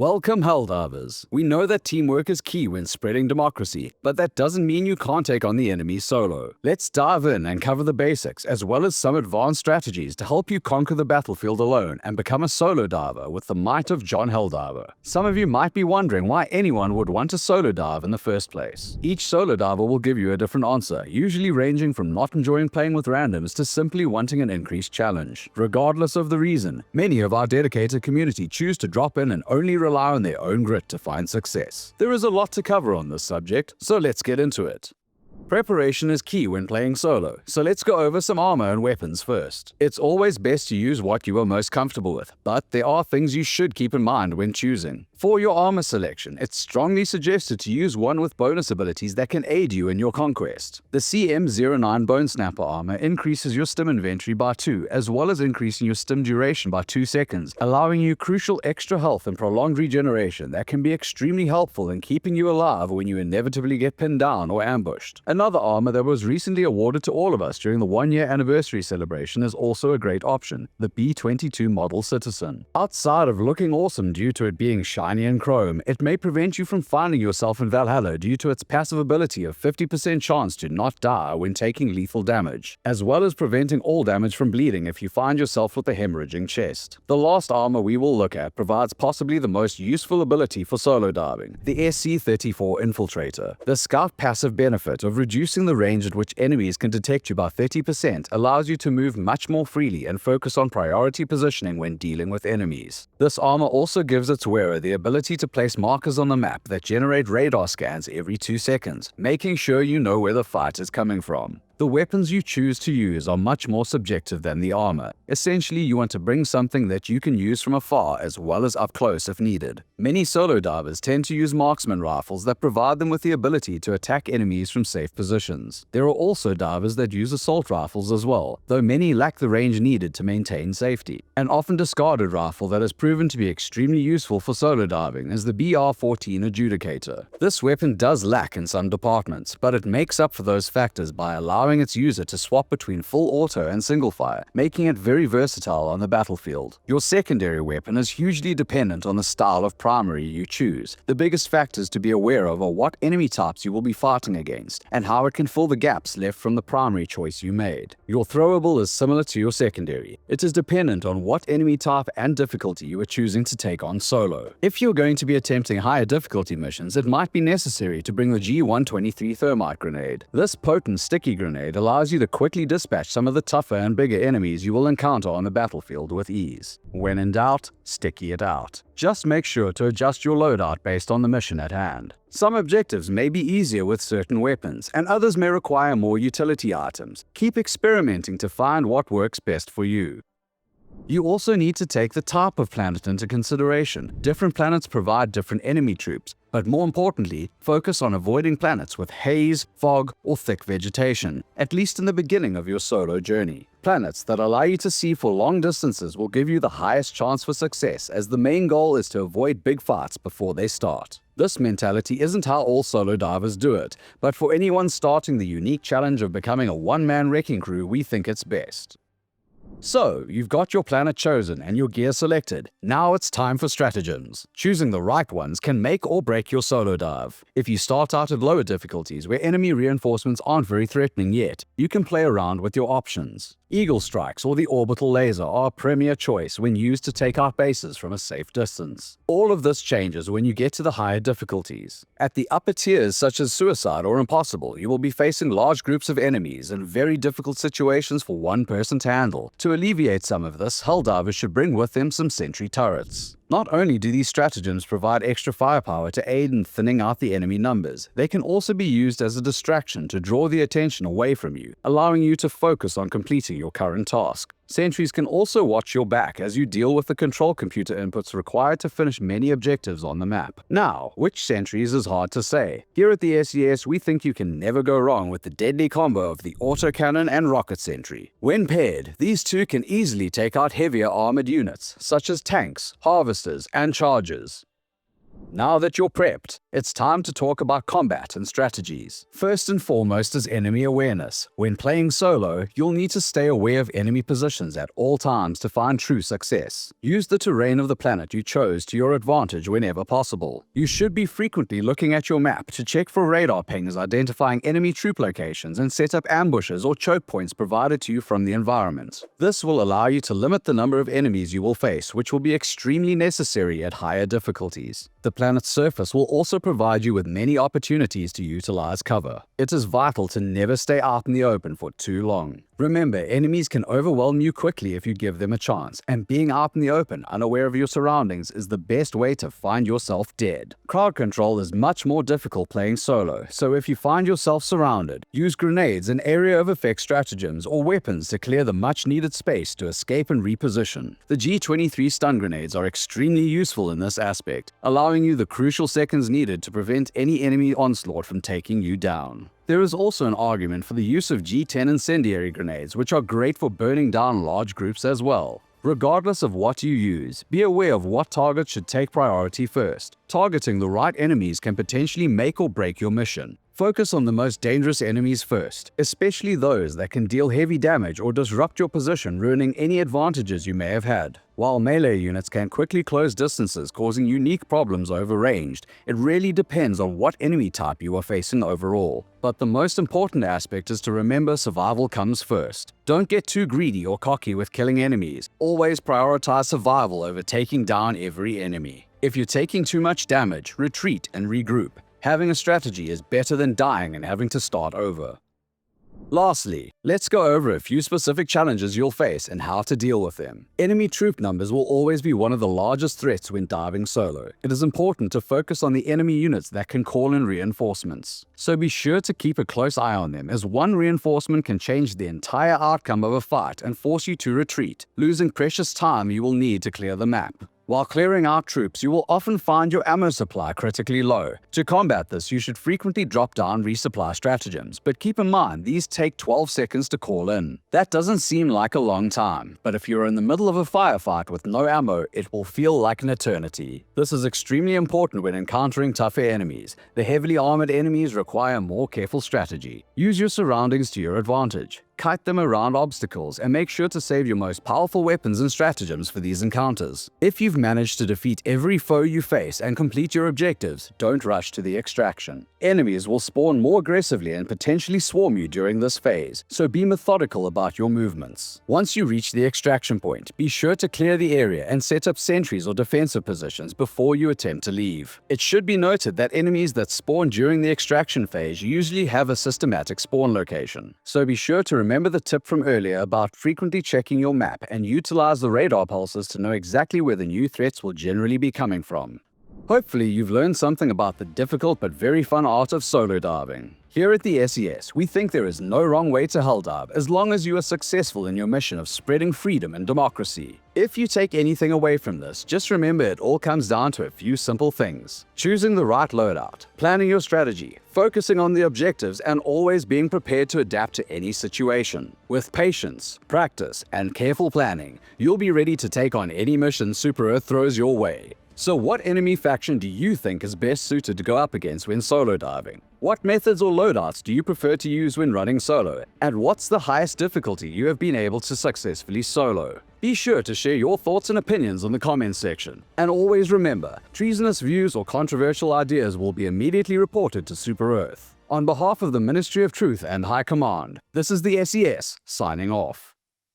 Welcome, Helldivers. We know that teamwork is key when spreading democracy, but that doesn't mean you can't take on the enemy solo. Let's dive in and cover the basics, as well as some advanced strategies to help you conquer the battlefield alone and become a solo diver with the might of John Helldiver. Some of you might be wondering why anyone would want to solo dive in the first place. Each solo diver will give you a different answer, usually ranging from not enjoying playing with randoms to simply wanting an increased challenge. Regardless of the reason, many of our dedicated community choose to drop in and only rely on their own grit to find success. There is a lot to cover on this subject, so let's get into it. Preparation is key when playing solo, so let's go over some armor and weapons first. It's always best to use what you are most comfortable with, but there are things you should keep in mind when choosing. For your armor selection, it's strongly suggested to use one with bonus abilities that can aid you in your conquest. The CM09 Bone Snapper armor increases your stim inventory by 2, as well as increasing your stim duration by 2 seconds, allowing you crucial extra health and prolonged regeneration that can be extremely helpful in keeping you alive when you inevitably get pinned down or ambushed. Another armor that was recently awarded to all of us during the 1-year anniversary celebration is also a great option, the B22 Model Citizen. Outside of looking awesome due to it being shiny and chrome, it may prevent you from finding yourself in Valhalla due to its passive ability of 50% chance to not die when taking lethal damage, as well as preventing all damage from bleeding if you find yourself with a hemorrhaging chest. The last armor we will look at provides possibly the most useful ability for solo diving, the SC34 Infiltrator. The scout passive benefit of reducing the range at which enemies can detect you by 30% allows you to move much more freely and focus on priority positioning when dealing with enemies. This armor also gives its wearer the ability to place markers on the map that generate radar scans every 2 seconds, making sure you know where the fight is coming from. The weapons you choose to use are much more subjective than the armor. Essentially, you want to bring something that you can use from afar as well as up close if needed. Many solo divers tend to use marksman rifles that provide them with the ability to attack enemies from safe positions. There are also divers that use assault rifles as well, though many lack the range needed to maintain safety. An often discarded rifle that has proven to be extremely useful for solo diving is the BR-14 Adjudicator. This weapon does lack in some departments, but it makes up for those factors by allowing its user to swap between full auto and single fire, making it very versatile on the battlefield. Your secondary weapon is hugely dependent on the style of primary you choose. The biggest factors to be aware of are what enemy types you will be fighting against, and how it can fill the gaps left from the primary choice you made. Your throwable is similar to your secondary. It is dependent on what enemy type and difficulty you are choosing to take on solo. If you're going to be attempting higher difficulty missions, it might be necessary to bring the G123 Thermite Grenade. This potent sticky grenade allows you to quickly dispatch some of the tougher and bigger enemies you will encounter on the battlefield with ease. When in doubt, sticky it out. Just make sure to adjust your loadout based on the mission at hand. Some objectives may be easier with certain weapons, and others may require more utility items. Keep experimenting to find what works best for you. You also need to take the type of planet into consideration. Different planets provide different enemy troops, but more importantly, focus on avoiding planets with haze, fog, or thick vegetation, at least in the beginning of your solo journey. Planets that allow you to see for long distances will give you the highest chance for success, as the main goal is to avoid big fights before they start. This mentality isn't how all solo divers do it, but for anyone starting the unique challenge of becoming a one-man wrecking crew, we think it's best. So, you've got your planet chosen and your gear selected. Now it's time for stratagems. Choosing the right ones can make or break your solo dive. If you start out at lower difficulties where enemy reinforcements aren't very threatening yet, you can play around with your options. Eagle strikes or the orbital laser are a premier choice when used to take out bases from a safe distance. All of this changes when you get to the higher difficulties. At the upper tiers such as Suicide or Impossible, you will be facing large groups of enemies and very difficult situations for one person to handle. To alleviate some of this, Helldivers should bring with them some sentry turrets. Not only do these stratagems provide extra firepower to aid in thinning out the enemy numbers, they can also be used as a distraction to draw the attention away from you, allowing you to focus on completing your current task. Sentries can also watch your back as you deal with the control computer inputs required to finish many objectives on the map. Now, which sentries is hard to say. Here at the SES, we think you can never go wrong with the deadly combo of the autocannon and rocket sentry. When paired, these two can easily take out heavier armored units, such as tanks, harvesters, and chargers. Now that you're prepped, it's time to talk about combat and strategies. First and foremost is enemy awareness. When playing solo, you'll need to stay aware of enemy positions at all times to find true success. Use the terrain of the planet you chose to your advantage whenever possible. You should be frequently looking at your map to check for radar pings identifying enemy troop locations and set up ambushes or choke points provided to you from the environment. This will allow you to limit the number of enemies you will face, which will be extremely necessary at higher difficulties. The planet's surface will also provide you with many opportunities to utilize cover. It is vital to never stay out in the open for too long. Remember, enemies can overwhelm you quickly if you give them a chance, and being out in the open, unaware of your surroundings, is the best way to find yourself dead. Crowd control is much more difficult playing solo, so if you find yourself surrounded, use grenades and area of effect stratagems or weapons to clear the much-needed space to escape and reposition. The G23 stun grenades are extremely useful in this aspect, allowing you the crucial seconds needed to prevent any enemy onslaught from taking you down. There is also an argument for the use of G10 incendiary grenades, which are great for burning down large groups as well. Regardless of what you use, be aware of what targets should take priority first. Targeting the right enemies can potentially make or break your mission. Focus on the most dangerous enemies first, especially those that can deal heavy damage or disrupt your position, ruining any advantages you may have had. While melee units can quickly close distances, causing unique problems over ranged, it really depends on what enemy type you are facing overall. But the most important aspect is to remember survival comes first. Don't get too greedy or cocky with killing enemies. Always prioritize survival over taking down every enemy. If you're taking too much damage, retreat and regroup. Having a strategy is better than dying and having to start over. Lastly, let's go over a few specific challenges you'll face and how to deal with them. Enemy troop numbers will always be one of the largest threats when diving solo. It is important to focus on the enemy units that can call in reinforcements. So be sure to keep a close eye on them, as one reinforcement can change the entire outcome of a fight and force you to retreat, losing precious time you will need to clear the map. While clearing out troops, you will often find your ammo supply critically low. To combat this, you should frequently drop down resupply stratagems, but keep in mind these take 12 seconds to call in. That doesn't seem like a long time, but if you're in the middle of a firefight with no ammo, it will feel like an eternity. This is extremely important when encountering tougher enemies. The heavily armored enemies require more careful strategy. Use your surroundings to your advantage. Kite them around obstacles and make sure to save your most powerful weapons and stratagems for these encounters. If you've managed to defeat every foe you face and complete your objectives, don't rush to the extraction. Enemies will spawn more aggressively and potentially swarm you during this phase, so be methodical about your movements. Once you reach the extraction point, be sure to clear the area and set up sentries or defensive positions before you attempt to leave. It should be noted that enemies that spawn during the extraction phase usually have a systematic spawn location, so be sure to remember the tip from earlier about frequently checking your map and utilize the radar pulses to know exactly where the new threats will generally be coming from. Hopefully you've learned something about the difficult but very fun art of solo diving. Here at the SES, we think there is no wrong way to helldive as long as you are successful in your mission of spreading freedom and democracy. If you take anything away from this, just remember it all comes down to a few simple things. Choosing the right loadout, planning your strategy, focusing on the objectives, and always being prepared to adapt to any situation. With patience, practice, and careful planning, you'll be ready to take on any mission Super Earth throws your way. So what enemy faction do you think is best suited to go up against when solo diving? What methods or loadouts do you prefer to use when running solo? And what's the highest difficulty you have been able to successfully solo? Be sure to share your thoughts and opinions in the comments section. And always remember, treasonous views or controversial ideas will be immediately reported to Super Earth. On behalf of the Ministry of Truth and High Command, this is the SES, signing off.